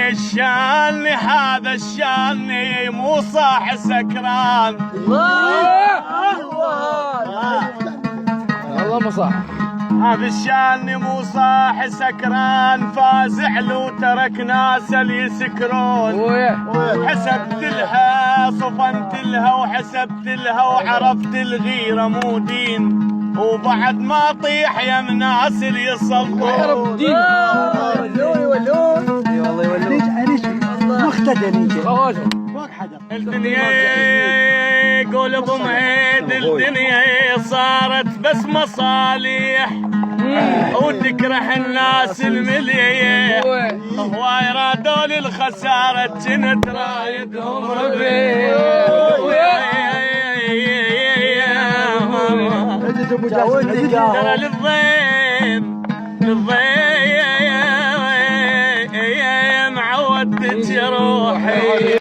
الشاني هذا الشاني مو صاح سكران. الله مو صح. هذا الشاني مو صاح سكران، فازع له ترك ناس اللي يسكرون. حسبت لها صفنت لها وحسبت لها وعرفت الغيرة مو دين، وبعد ما طيح يا الناس اللي يصلون. يولون اي والله يولون. مختدى الدنيا قلب مهيد، الدنيا صارت بس مصالح وتكره الناس المليح. هواي رادوا للخسارة جنت رايدهم ربيع. ترى للضيم عودت روحي.